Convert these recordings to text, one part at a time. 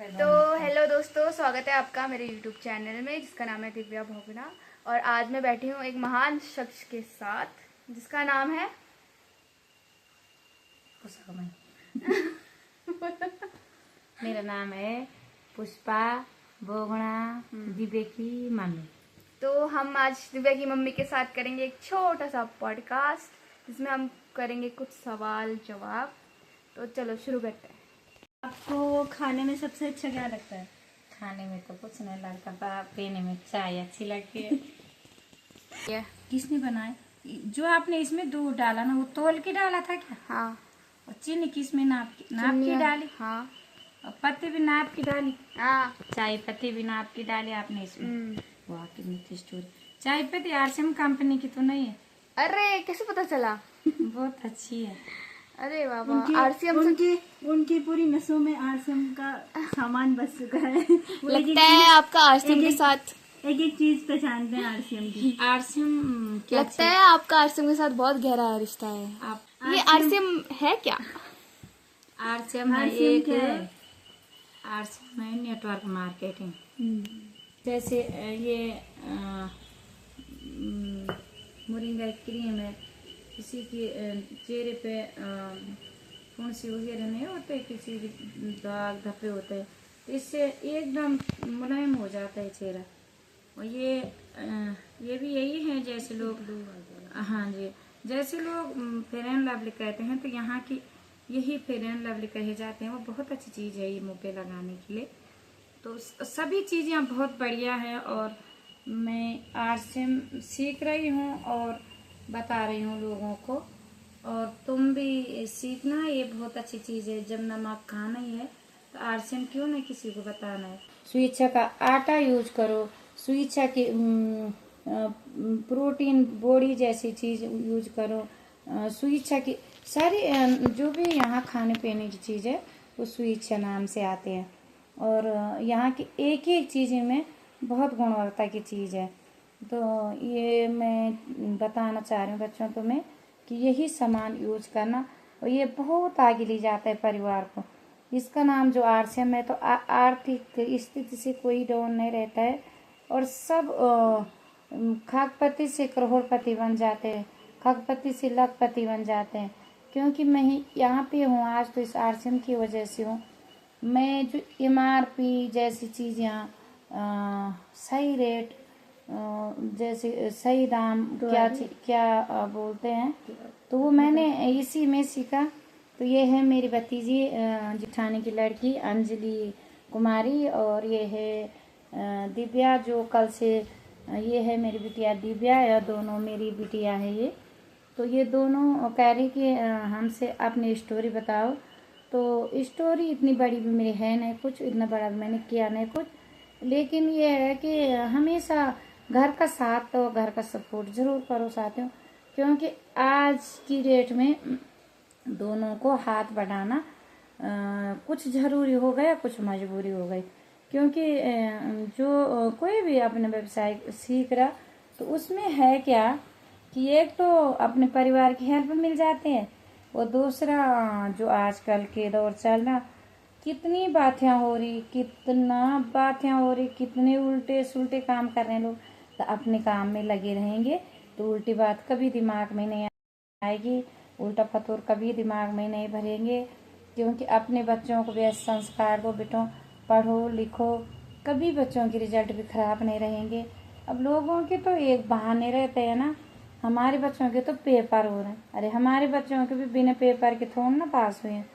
तो हेलो दोस्तों, स्वागत है आपका मेरे YouTube चैनल में जिसका नाम है दिव्या भोगना। और आज मैं बैठी हूँ एक महान शख्स के साथ जिसका नाम है मेरा नाम है पुष्पा भोगना, दिव्या की मम्मी। तो हम आज दिव्या की मम्मी के साथ करेंगे एक छोटा सा पॉडकास्ट जिसमें हम करेंगे कुछ सवाल जवाब। तो चलो शुरू करते हैं। आपको खाने में सबसे अच्छा क्या लगता है? खाने में तो कुछ नहीं लगता, पीने में चाय अच्छी लगती है। ये किसने बनाए? जो आपने इसमें दूध डाला ना, वो तोल के डाला था क्या? हाँ, और चीनी किसमें नाप के डाली? हाँ और पत्ती भी नाप की डाली? हाँ। चाय पत्ती भी नाप की डाली आपने इसमें? हम्म। वाह कितनी अच्छी स्टोरी। चाय पत्ती आरसीएम कंपनी की तो नहीं है? अरे कैसे पता चला? बहुत अच्छी है। अरे बाबा, उनकी आरसीएम से उनकी पूरी नसों में आरसीएम का सामान बस चुका है। वो लगता है आपका आरसीएम के साथ एक एक चीज पहचानते हैं आरसीएम की। आरसीएम क्या लगता है आपका आरसीएम के साथ बहुत गहरा रिश्ता है। आप ये आरसीएम है क्या? आरसीएम है आरसीएम एक क्या है? आरसीएम है नेटवर्क मार्केटिंग। जैसे ये मोरिंगा क्रीम है, किसी की चेहरे पे फुंसी वगैरह नहीं होते, किसी की दाग धब्बे होते हैं, तो इससे एकदम मुलायम हो जाता है चेहरा। और ये भी यही है, जैसे लोग हाँ जी, जैसे लोग फेयर एंड लवली कहते हैं, तो यहाँ की यही फेयर एंड लवली कहे जाते हैं। वो बहुत अच्छी चीज़ है ये मुँह पे लगाने के लिए। तो सभी चीज़ें यहाँ बहुत बढ़िया है। और मैं आरसीएम सीख रही हूँ और बता रही हूँ लोगों को, और तुम भी सीखना। ये बहुत अच्छी चीज़ है। जब नमक खाना ही है तो आरसीएम क्यों नहीं किसी को बताना है। स्वेच्छा का आटा यूज करो, स्वेच्छा की प्रोटीन बॉडी जैसी चीज़ यूज करो, स्वेच्छा की सारी जो भी यहाँ खाने पीने की चीज़ है वो स्वेच्छा नाम से आते हैं। और यहाँ की एक एक चीज़ में बहुत गुणवत्ता की चीज़ है। तो ये मैं बताना चाह रही हूँ बच्चों को मैं कि यही सामान यूज करना, और ये बहुत आगे ले जाता है परिवार को। इसका नाम जो आरसीएम है, तो आर्थिक स्थिति से कोई डाउन नहीं रहता है, और सब खगपति से करोड़पति बन जाते हैं, खगपति से लखपति बन जाते हैं। क्योंकि मैं ही यहाँ पे हूँ आज, तो इस आरसीएम की वजह से हूँ। मैं जो एमआरपी जैसी चीज़ यहाँ सही रेट, जैसे सही दाम क्या बोलते हैं, तो वो मैंने इसी में सीखा। तो ये है मेरी भतीजी जिठानी की लड़की अंजलि कुमारी, और ये है दिव्या जो कल से, ये है मेरी बिटिया दिव्या। या दोनों मेरी बिटिया है ये। तो ये दोनों कह रही कि हमसे अपनी स्टोरी बताओ। तो स्टोरी इतनी बड़ी भी मेरी है नहीं, कुछ इतना बड़ा मैंने किया नहीं कुछ, लेकिन ये है कि हमेशा घर का साथ और घर का सपोर्ट जरूर करो साथियों। क्योंकि आज की डेट में दोनों को हाथ बढ़ाना कुछ ज़रूरी हो गया, कुछ मजबूरी हो गई। क्योंकि जो कोई भी अपने व्यवसाय सीख रहा, तो उसमें है क्या कि एक तो अपने परिवार की हेल्प मिल जाते हैं, और दूसरा जो आजकल के दौर चल रहा, कितनी बातें हो रही, कितने उल्टे सुलटे काम कर रहे हैं लोग। तो अपने काम में लगे रहेंगे तो उल्टी बात कभी दिमाग में नहीं आएगी, उल्टा फतूर कभी दिमाग में नहीं भरेंगे। क्योंकि अपने बच्चों को भी ऐसे संस्कार दो, बेटो पढ़ो लिखो, कभी बच्चों के रिजल्ट भी खराब नहीं रहेंगे। अब लोगों के तो एक बहाने रहते हैं ना, हमारे बच्चों के तो पेपर हो रहे हैं। अरे हमारे बच्चों के भी बिना पेपर के थोड़ा ना पास हुए हैं।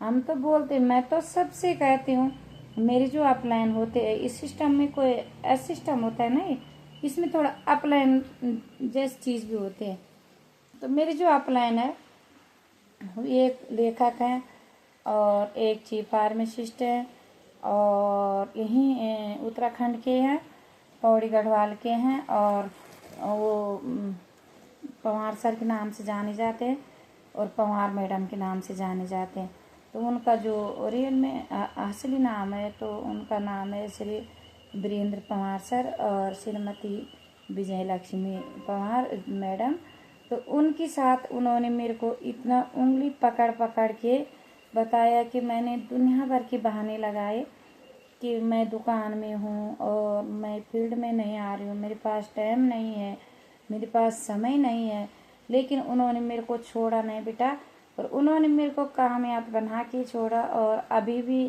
हम तो बोलते, मैं तो सबसे कहती हूँ, मेरी जो अपलाइन होते हैं इस सिस्टम में कोई ऐसा सिस्टम होता है नहीं, इसमें थोड़ा अपलाइन जैसी चीज़ भी होते हैं। तो मेरी जो अपलाइन है, एक लेखक हैं और एक चीफ फार्मासिस्ट हैं, और यहीं उत्तराखंड के हैं, पौड़ी गढ़वाल के हैं, और वो पंवार सर के नाम से जाने जाते हैं, और पंवार मैडम के नाम से जाने जाते हैं। तो उनका जो रियल में असली नाम है, तो उनका नाम है श्री वीरेंद्र पंवार सर और श्रीमती विजय लक्ष्मी पंवार मैडम। तो उनके साथ उन्होंने मेरे को इतना उंगली पकड़ पकड़ के बताया कि मैंने दुनिया भर के बहाने लगाए, कि मैं दुकान में हूँ और मैं फील्ड में नहीं आ रही हूँ, मेरे पास टाइम नहीं है, मेरे पास समय नहीं है, लेकिन उन्होंने मेरे को छोड़ा नहीं बेटा, और उन्होंने मेरे को कामयाब बना के छोड़ा। और अभी भी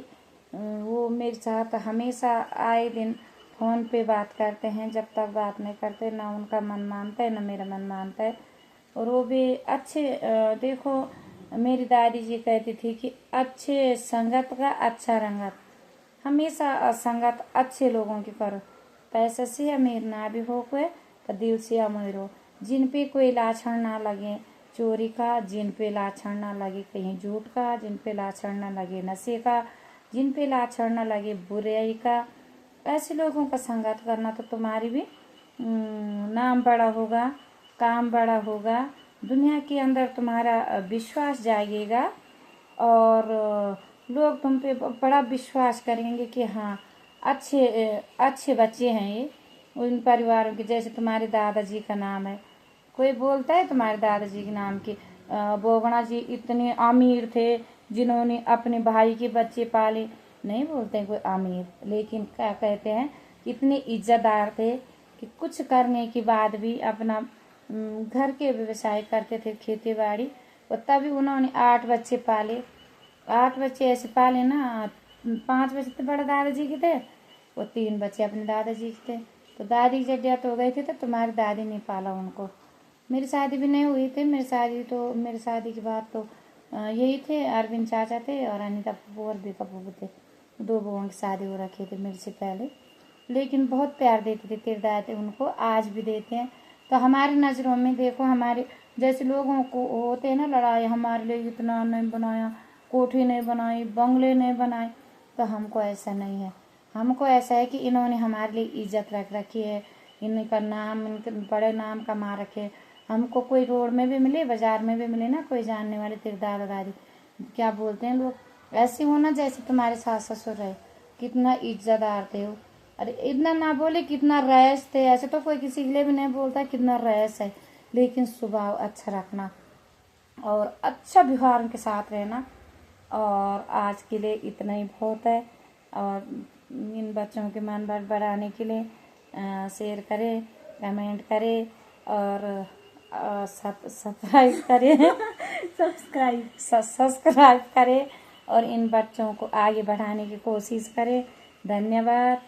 वो मेरे साथ हमेशा आए दिन फ़ोन पे बात करते हैं। जब तक बात नहीं करते ना उनका मन मानता है ना मेरा मन मानता है। और वो भी अच्छे देखो, मेरी दादी जी कहती थी कि अच्छे संगत का अच्छा रंगत, हमेशा संगत अच्छे लोगों की करो। पैसे से अमीर ना भी हो कोई तो दिल से अमीर हो, जिन पे कोई लाछन ना लगे चोरी का, जिन पे लाछन ना लगे कहीं झूठ का, जिन पे लाछन ना लगे नशे का, जिन पे लाछन ना लगे बुराई का, ऐसे लोगों का संगत करना तो तुम्हारी भी नाम बड़ा होगा, काम बड़ा होगा, दुनिया के अंदर तुम्हारा विश्वास जागेगा और लोग तुम पे बड़ा विश्वास करेंगे कि हाँ अच्छे बच्चे हैं ये। उन परिवारों के जैसे तुम्हारे दादाजी का नाम है, कोई बोलता है तुम्हारे दादाजी के नाम की बोगणा जी इतने अमीर थे जिन्होंने अपने भाई के बच्चे पाले, नहीं बोलते हैं कोई अमीर, लेकिन क्या कहते हैं इतने इज्जतदार थे कि कुछ करने के बाद भी अपना घर के व्यवसाय करते थे, खेती बाड़ी। और तभी उन्होंने 8 बच्चे पाले। 8 बच्चे ऐसे पाले ना, 5 बच्चे तो बड़े दादाजी के थे और 3 बच्चे अपने दादाजी के थे। तो दादी जब डेथ हो गई थी तो तुम्हारी दादी ने पाला उनको। मेरी शादी भी नहीं हुई थी, मेरी शादी के बाद तो यही थे, अरविंद चाचा थे और अनिता पप्पू और बीका पप्पू थे। 2 बुओं की शादी हो रखी थी मेरे से पहले, लेकिन बहुत प्यार देते थे तेरे दादा उनको, आज भी देते हैं। तो हमारी नज़रों में देखो, हमारे जैसे लोगों को होते हैं ना लड़ाई, हमारे लिए इतना नहीं बनाया, कोठी नहीं बनाई, बंगले नहीं बनाए, तो हमको ऐसा नहीं है। हमको ऐसा है कि इन्होंने हमारे लिए इज्जत रख रखी है, इनका नाम, इनके बड़े नाम कमा रखे। हमको कोई रोड में भी मिले, बाजार में भी मिले ना कोई जानने वाले, तेरे दादा दादी क्या बोलते हैं लोग, ऐसे होना जैसे तुम्हारे सास ससुर रहे, कितना इज्जतदार थे वो। अरे इतना ना बोले कितना रईस थे, ऐसे तो कोई किसी के लिए भी नहीं बोलता कितना रईस है, लेकिन स्वभाव अच्छा रखना और अच्छा व्यवहार के साथ रहना। और आज के लिए इतना ही बहुत है। और इन बच्चों के मन बढ़ाने के लिए शेयर करें, कमेंट करें और सब्सक्राइब करें सब्सक्राइब करें और इन बच्चों को आगे बढ़ाने की कोशिश करें। धन्यवाद,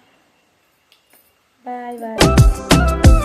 बाय बाय।